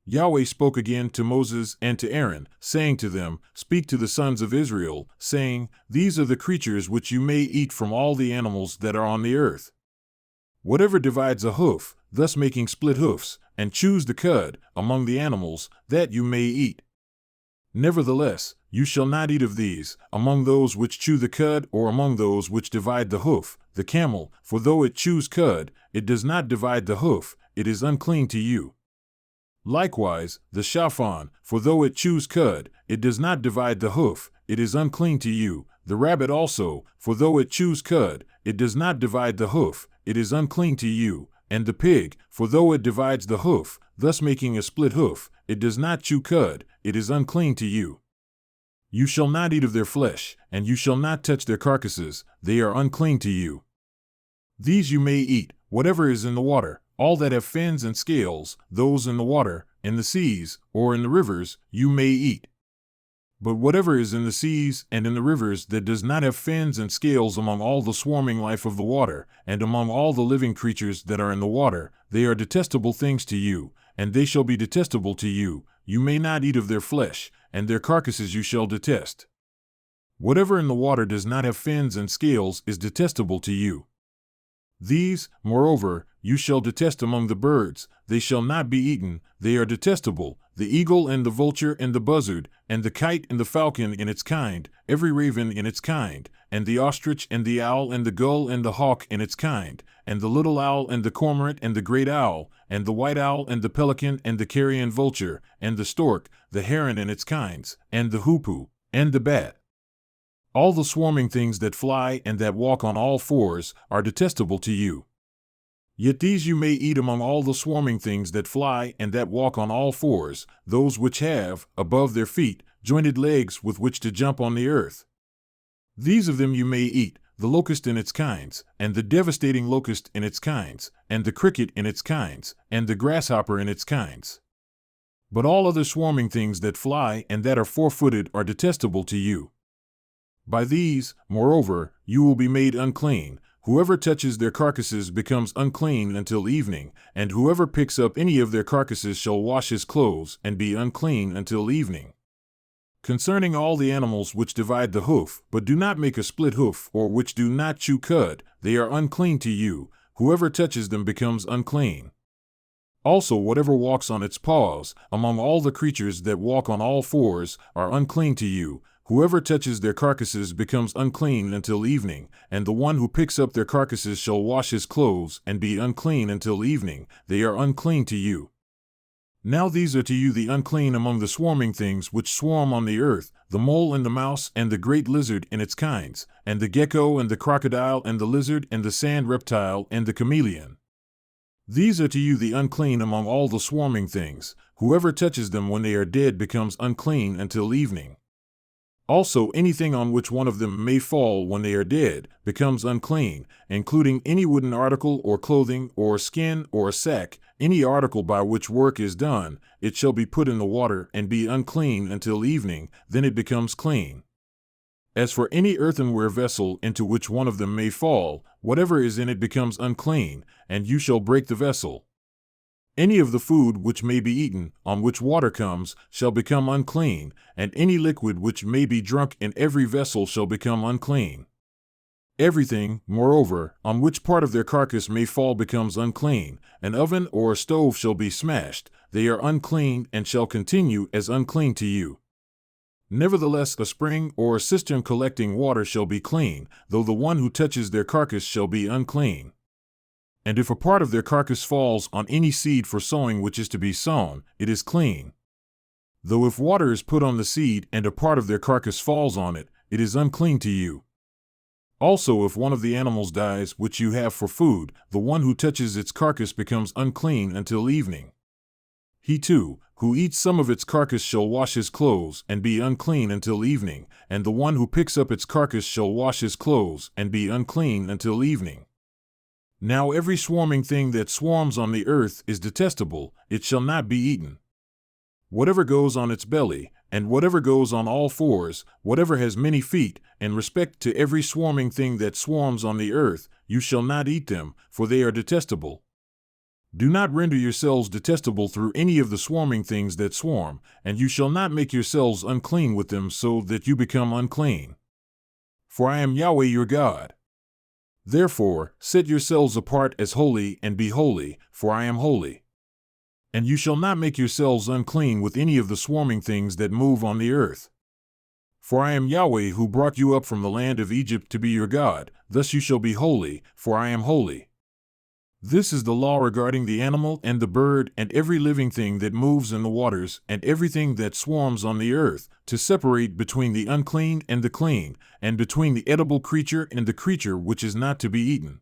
Yahweh spoke again to Moses and to Aaron, saying to them, Speak to the sons of Israel, saying, These are the creatures which you may eat from all the animals that are on the earth. Whatever divides a hoof, thus making split hoofs, and chews the cud, among the animals, that you may eat. Nevertheless, you shall not eat of these, among those which chew the cud or among those which divide the hoof, the camel, for though it chews cud, it does not divide the hoof, it is unclean to you. Likewise, the shafan, for though it chews cud, it does not divide the hoof, it is unclean to you. The rabbit also, for though it chews cud, it does not divide the hoof, it is unclean to you. And the pig, for though it divides the hoof, thus making a split hoof, it does not chew cud, it is unclean to you. You shall not eat of their flesh, and you shall not touch their carcasses, they are unclean to you. These you may eat, whatever is in the water, all that have fins and scales, those in the water, in the seas, or in the rivers, you may eat. But whatever is in the seas and in the rivers that does not have fins and scales among all the swarming life of the water, and among all the living creatures that are in the water, they are detestable things to you, and they shall be detestable to you. You may not eat of their flesh, and their carcasses you shall detest. Whatever in the water does not have fins and scales is detestable to you. These, moreover, you shall detest among the birds, they shall not be eaten, they are detestable, the eagle and the vulture and the buzzard, and the kite and the falcon in its kind, every raven in its kind, and the ostrich and the owl and the gull and the hawk in its kind, and the little owl and the cormorant and the great owl, and the white owl and the pelican and the carrion vulture, and the stork, the heron in its kinds, and the hoopoe, and the bat. All the swarming things that fly and that walk on all fours are detestable to you. Yet these you may eat among all the swarming things that fly and that walk on all fours, those which have, above their feet, jointed legs with which to jump on the earth. These of them you may eat, the locust in its kinds, and the devastating locust in its kinds, and the cricket in its kinds, and the grasshopper in its kinds. But all other swarming things that fly and that are four-footed are detestable to you. By these, moreover, you will be made unclean. Whoever touches their carcasses becomes unclean until evening, and whoever picks up any of their carcasses shall wash his clothes and be unclean until evening. Concerning all the animals which divide the hoof, but do not make a split hoof, or which do not chew cud, they are unclean to you. Whoever touches them becomes unclean. Also whatever walks on its paws, among all the creatures that walk on all fours, are unclean to you. Whoever touches their carcasses becomes unclean until evening, and the one who picks up their carcasses shall wash his clothes and be unclean until evening. They are unclean to you. Now these are to you the unclean among the swarming things which swarm on the earth, the mole and the mouse and the great lizard in its kinds, and the gecko and the crocodile and the lizard and the sand reptile and the chameleon. These are to you the unclean among all the swarming things. Whoever touches them when they are dead becomes unclean until evening. Also anything on which one of them may fall when they are dead becomes unclean, including any wooden article or clothing or skin or a sack, any article by which work is done, it shall be put in the water and be unclean until evening, then it becomes clean. As for any earthenware vessel into which one of them may fall, whatever is in it becomes unclean, and you shall break the vessel. Any of the food which may be eaten, on which water comes, shall become unclean, and any liquid which may be drunk in every vessel shall become unclean. Everything, moreover, on which part of their carcass may fall becomes unclean. An oven or a stove shall be smashed, they are unclean and shall continue as unclean to you. Nevertheless a spring or a cistern collecting water shall be clean, though the one who touches their carcass shall be unclean. And if a part of their carcass falls on any seed for sowing which is to be sown, it is clean. Though if water is put on the seed and a part of their carcass falls on it, it is unclean to you. Also if one of the animals dies which you have for food, the one who touches its carcass becomes unclean until evening. He too, who eats some of its carcass shall wash his clothes and be unclean until evening, and the one who picks up its carcass shall wash his clothes and be unclean until evening. Now every swarming thing that swarms on the earth is detestable, it shall not be eaten. Whatever goes on its belly, and whatever goes on all fours, whatever has many feet, in respect to every swarming thing that swarms on the earth, you shall not eat them, for they are detestable. Do not render yourselves detestable through any of the swarming things that swarm, and you shall not make yourselves unclean with them so that you become unclean. For I am Yahweh your God. Therefore, set yourselves apart as holy and be holy, for I am holy. And you shall not make yourselves unclean with any of the swarming things that move on the earth. For I am Yahweh who brought you up from the land of Egypt to be your God, thus you shall be holy, for I am holy. This is the law regarding the animal and the bird and every living thing that moves in the waters and everything that swarms on the earth, to separate between the unclean and the clean, and between the edible creature and the creature which is not to be eaten.